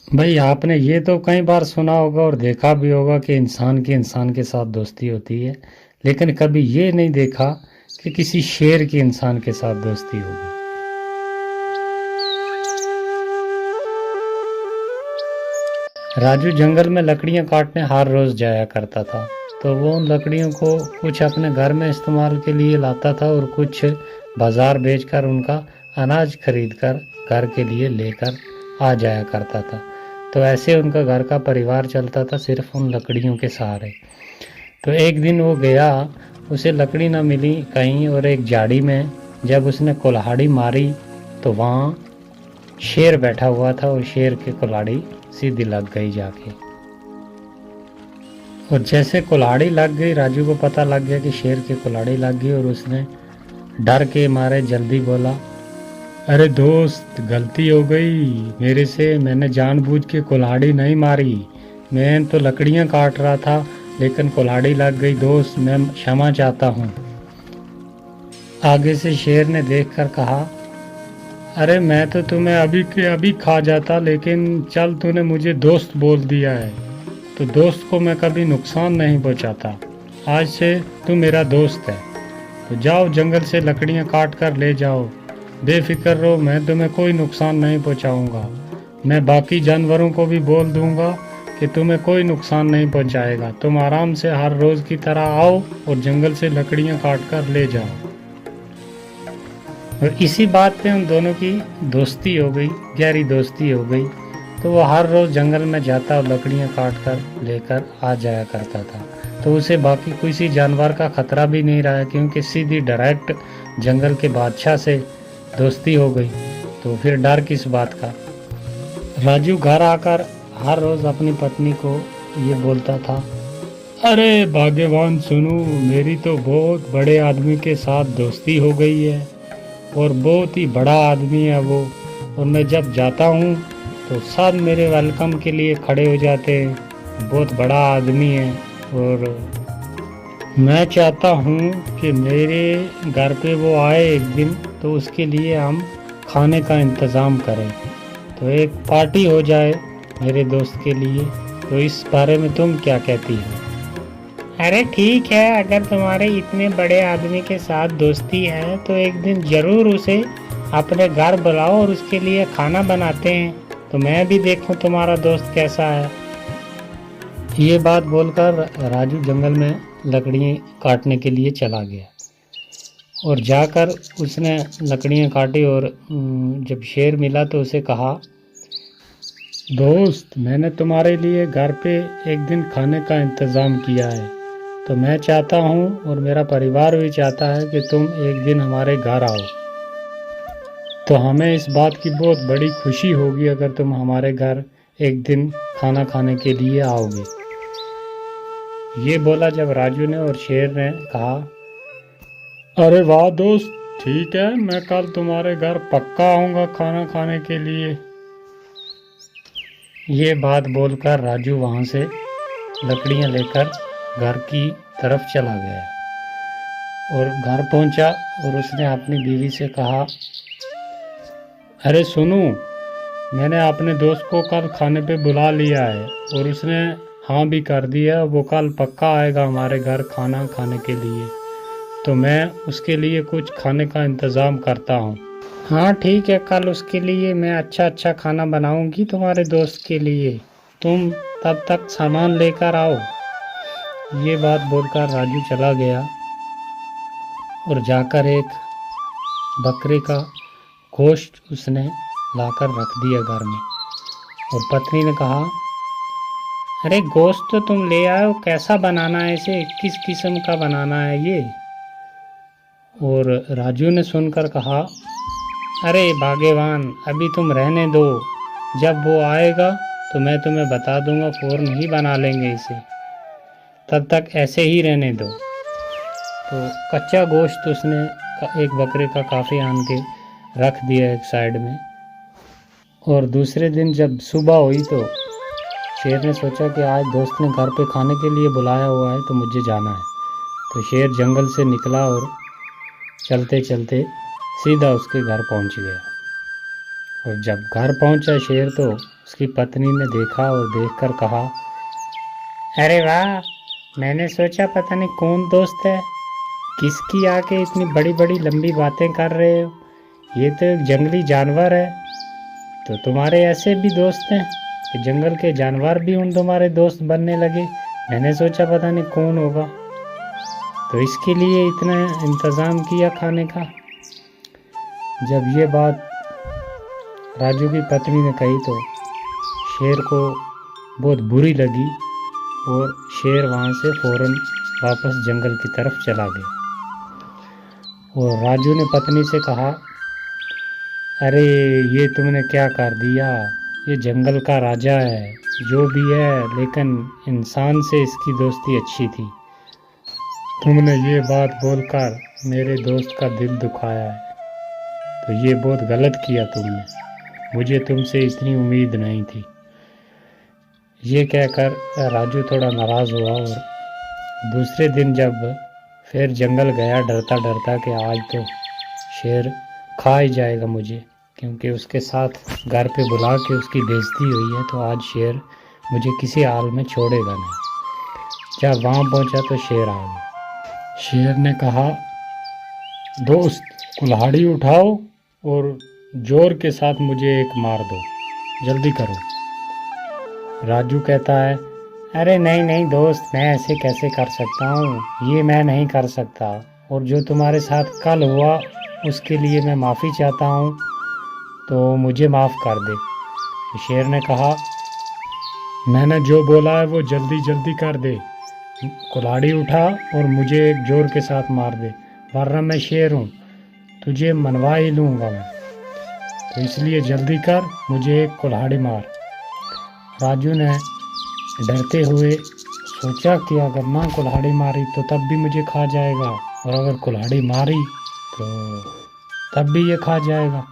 भाई आपने ये तो कई बार सुना होगा और देखा भी होगा कि इंसान की इंसान के साथ दोस्ती होती है, लेकिन कभी ये नहीं देखा कि किसी शेर की इंसान के साथ दोस्ती हो गई। राजू जंगल में लकड़ियां काटने हर रोज जाया करता था। तो वो उन लकड़ियों को कुछ अपने घर में इस्तेमाल के लिए लाता था और कुछ बाजार बेचकर उनका अनाज खरीदकर घर के लिए लेकर आ जाया करता था। तो ऐसे उनका घर का परिवार चलता था सिर्फ उन लकड़ियों के सहारे। तो एक दिन वो गया, उसे लकड़ी ना मिली कहीं, और एक झाड़ी में जब उसने कुल्हाड़ी मारी तो वहाँ शेर बैठा हुआ था और शेर की कुल्हाड़ी सीधी लग गई जाके। और जैसे कुल्हाड़ी लग गई, राजू को पता लग गया कि शेर की कुल्हाड़ी लग गई, और उसने डर के मारे जल्दी बोला, अरे दोस्त, गलती हो गई मेरे से, मैंने जानबूझ के कुल्हाड़ी नहीं मारी, मैं तो लकड़ियां काट रहा था लेकिन कुल्हाड़ी लग गई दोस्त, मैं क्षमा चाहता हूँ। आगे से शेर ने देखकर कहा, अरे मैं तो तुम्हें अभी के अभी खा जाता, लेकिन चल तूने मुझे दोस्त बोल दिया है तो दोस्त को मैं कभी नुकसान नहीं पहुंचाता। आज से तू मेरा दोस्त है, तो जाओ जंगल से लकड़ियां काट कर ले जाओ, बेफिक्र रहो, मैं तुम्हें कोई नुकसान नहीं पहुंचाऊंगा। मैं बाकी जानवरों को भी बोल दूंगा कि तुम्हें कोई नुकसान नहीं पहुंचाएगा, तुम आराम से हर रोज़ की तरह आओ और जंगल से लकड़ियां काट कर ले जाओ। और इसी बात पे उन दोनों की दोस्ती हो गई, गहरी दोस्ती हो गई। तो वो हर रोज़ जंगल में जाता और लकड़ियाँ काट कर लेकर आ जाया करता था। तो उसे बाकी किसी जानवर का खतरा भी नहीं रहा, क्योंकि सीधी डायरेक्ट जंगल के बादशाह से दोस्ती हो गई। तो फिर डर किस बात का। राजू घर आकर हर रोज़ अपनी पत्नी को ये बोलता था, अरे भाग्यवान सुनो, मेरी तो बहुत बड़े आदमी के साथ दोस्ती हो गई है और बहुत ही बड़ा आदमी है वो, और मैं जब जाता हूँ तो सब मेरे वेलकम के लिए खड़े हो जाते हैं, बहुत बड़ा आदमी है। और मैं चाहता हूँ कि मेरे घर पे वो आए एक दिन, तो उसके लिए हम खाने का इंतज़ाम करें, तो एक पार्टी हो जाए मेरे दोस्त के लिए। तो इस बारे में तुम क्या कहती हो? अरे ठीक है, अगर तुम्हारे इतने बड़े आदमी के साथ दोस्ती है तो एक दिन जरूर उसे अपने घर बुलाओ और उसके लिए खाना बनाते हैं, तो मैं भी देखूं तुम्हारा दोस्त कैसा है। ये बात बोलकर राजू जंगल में लकड़ियाँ काटने के लिए चला गया, और जाकर उसने लकड़ियाँ काटी, और जब शेर मिला तो उसे कहा, दोस्त, मैंने तुम्हारे लिए घर पे एक दिन खाने का इंतज़ाम किया है, तो मैं चाहता हूँ और मेरा परिवार भी चाहता है कि तुम एक दिन हमारे घर आओ। तो हमें इस बात की बहुत बड़ी खुशी होगी अगर तुम हमारे घर एक दिन खाना खाने के लिए आओगे। ये बोला जब राजू ने, और शेर ने कहा, अरे वाह दोस्त, ठीक है, मैं कल तुम्हारे घर पक्का आऊँगा खाना खाने के लिए। ये बात बोलकर राजू वहाँ से लकड़ियाँ लेकर घर की तरफ चला गया, और घर पहुंचा और उसने अपनी बीवी से कहा, अरे सुनो, मैंने अपने दोस्त को कल खाने पे बुला लिया है और उसने हाँ भी कर दिया, वो कल पक्का आएगा हमारे घर खाना खाने के लिए, तो मैं उसके लिए कुछ खाने का इंतज़ाम करता हूँ। हाँ ठीक है, कल उसके लिए मैं अच्छा अच्छा खाना बनाऊंगी तुम्हारे दोस्त के लिए, तुम तब तक सामान लेकर आओ। ये बात बोलकर राजू चला गया और जाकर एक बकरे का गोश्त उसने लाकर रख दिया घर में, और पत्नी ने कहा, अरे गोश्त तो तुम ले आए हो, कैसा बनाना है इसे, किस किस्म का बनाना है ये। और राजू ने सुनकर कहा, अरे भाग्यवान, अभी तुम रहने दो, जब वो आएगा तो मैं तुम्हें बता दूंगा, फ़ौरन ही बना लेंगे इसे, तब तक ऐसे ही रहने दो। तो कच्चा गोश्त उसने एक बकरे का काफ़ी आन के रख दिया एक साइड में। और दूसरे दिन जब सुबह हुई तो शेर ने सोचा कि आज दोस्त ने घर पे खाने के लिए बुलाया हुआ है तो मुझे जाना है। तो शेर जंगल से निकला और चलते चलते सीधा उसके घर पहुंच गया। और जब घर पहुंचा शेर तो उसकी पत्नी ने देखा और देखकर कहा, अरे वाह, मैंने सोचा पता नहीं कौन दोस्त है, किसकी आके इतनी बड़ी बड़ी लंबी बातें कर रहे हो, ये तो एक जंगली जानवर है। तो तुम्हारे ऐसे भी दोस्त हैं कि जंगल के जानवर भी उन तुम्हारे दोस्त बनने लगे। मैंने सोचा पता नहीं कौन होगा, तो इसके लिए इतना इंतज़ाम किया खाने का। जब ये बात राजू की पत्नी ने कही तो शेर को बहुत बुरी लगी और शेर वहाँ से फ़ौरन वापस जंगल की तरफ चला गया। और राजू ने पत्नी से कहा, अरे ये तुमने क्या कर दिया, ये जंगल का राजा है जो भी है, लेकिन इंसान से इसकी दोस्ती अच्छी थी। तुमने ये बात बोलकर मेरे दोस्त का दिल दुखाया है, तो ये बहुत गलत किया तुमने, मुझे तुमसे इतनी उम्मीद नहीं थी। ये कहकर राजू थोड़ा नाराज़ हुआ और दूसरे दिन जब फिर जंगल गया डरता डरता कि आज तो शेर खा ही जाएगा मुझे, क्योंकि उसके साथ घर पे बुला के उसकी बेइज्जती हुई है, तो आज शेर मुझे किसी हाल में छोड़ेगा नहीं। जब वहाँ पहुँचा तो शेर आ गया। शेर ने कहा, दोस्त कुल्हाड़ी उठाओ और जोर के साथ मुझे एक मार दो, जल्दी करो। राजू कहता है, अरे नहीं नहीं दोस्त, मैं ऐसे कैसे कर सकता हूँ, ये मैं नहीं कर सकता, और जो तुम्हारे साथ कल हुआ उसके लिए मैं माफ़ी चाहता हूँ, तो मुझे माफ़ कर दे। तो शेर ने कहा, मैंने जो बोला है वो जल्दी जल्दी कर दे, कुल्हाड़ी उठा और मुझे एक जोर के साथ मार दे, वरना मैं शेर हूँ, तुझे मनवा ही लूँगा मैं, तो इसलिए जल्दी कर, मुझे एक कुल्हाड़ी मार। राजू ने डरते हुए सोचा कि अगर ना कुल्हाड़ी मारी तो तब भी मुझे खा जाएगा, और अगर कुल्हाड़ी मारी तो तब भी ये खा जाएगा,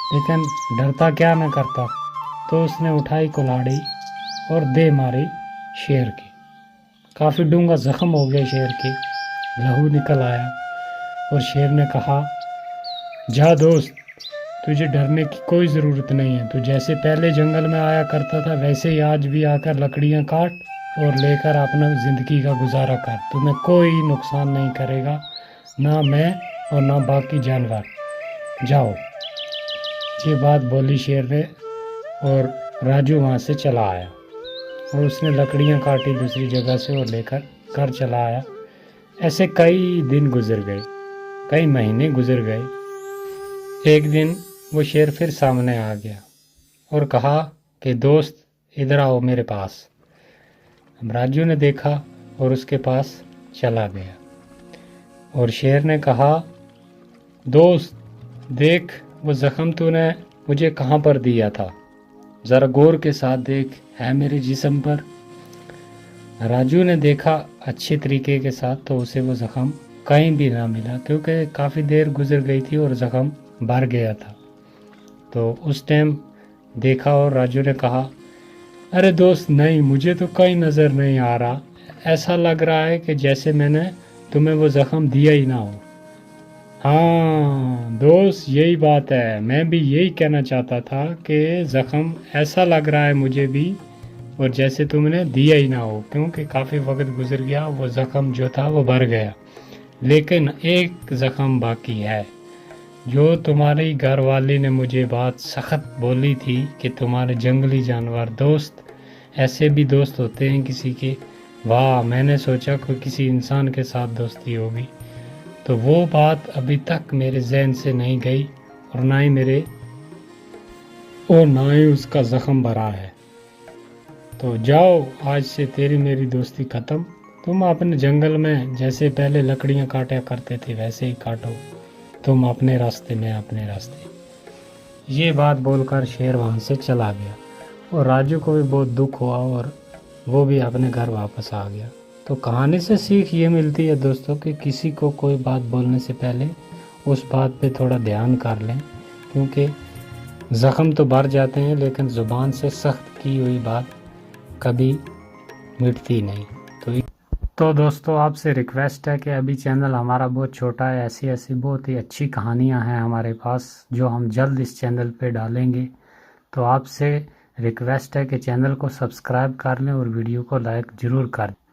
लेकिन डरता क्या न करता। तो उसने उठाई कुल्हाड़ी और दे मारी शेर की। काफ़ी डूंगा ज़ख्म हो गया शेर के, लहू निकल आया, और शेर ने कहा, जा दोस्त, तुझे डरने की कोई ज़रूरत नहीं है, तू जैसे पहले जंगल में आया करता था वैसे ही आज भी आकर लकड़ियाँ काट और लेकर अपना ज़िंदगी का गुजारा कर, तुम्हें कोई नुकसान नहीं करेगा, ना मैं और ना बाकी जानवर, जाओ। ये बात बोली शेर ने, और राजू वहाँ से चला आया और उसने लकड़ियाँ काटी दूसरी जगह से और लेकर घर चला आया। ऐसे कई दिन गुजर गए, कई महीने गुजर गए। एक दिन वो शेर फिर सामने आ गया और कहा कि दोस्त इधर आओ मेरे पास। अब राजू ने देखा और उसके पास चला गया, और शेर ने कहा, दोस्त देख, वो ज़ख्म तूने मुझे कहाँ पर दिया था, ज़रा गौर के साथ देख, है मेरे जिस्म पर। राजू ने देखा अच्छे तरीके के साथ, तो उसे वो ज़ख्म कहीं भी ना मिला, क्योंकि काफ़ी देर गुजर गई थी और ज़ख्म भर गया था। तो उस टाइम देखा और राजू ने कहा, अरे दोस्त नहीं, मुझे तो कहीं नज़र नहीं आ रहा, ऐसा लग रहा है कि जैसे मैंने तुम्हें वो ज़ख्म दिया ही ना हो। हाँ दोस्त, यही बात है, मैं भी यही कहना चाहता था कि ज़ख्म ऐसा लग रहा है मुझे भी, और जैसे तुमने दिया ही ना हो, क्योंकि काफ़ी वक्त गुजर गया, वो ज़ख्म जो था वो भर गया, लेकिन एक ज़ख्म बाकी है। जो तुम्हारी घर वाली ने मुझे बात सख्त बोली थी कि तुम्हारे जंगली जानवर दोस्त, ऐसे भी दोस्त होते हैं किसी के, वाह, मैंने सोचा कोई किसी इंसान के साथ दोस्ती होगी, तो वो बात अभी तक मेरे जहन से नहीं गई, और ना ही उसका ज़ख्म भरा है। तो जाओ, आज से तेरी मेरी दोस्ती ख़त्म, तुम अपने जंगल में जैसे पहले लकड़ियाँ काटा करते थे वैसे ही काटो, तुम अपने रास्ते में अपने रास्ते। ये बात बोलकर शेर वहाँ से चला गया, और राजू को भी बहुत दुख हुआ और वो भी अपने घर वापस आ गया। तो कहानी से सीख ये मिलती है दोस्तों कि किसी को कोई बात बोलने से पहले उस बात पे थोड़ा ध्यान कर लें, क्योंकि ज़ख्म तो भर जाते हैं, लेकिन ज़ुबान से सख्त की हुई बात कभी मिटती नहीं। तो दोस्तों, आपसे रिक्वेस्ट है कि अभी चैनल हमारा बहुत छोटा है, ऐसी ऐसी बहुत ही अच्छी कहानियां हैं हमारे पास जो हम जल्द इस चैनल पे डालेंगे। तो आपसे रिक्वेस्ट है कि चैनल को सब्सक्राइब कर लें और वीडियो को लाइक ज़रूर कर दें।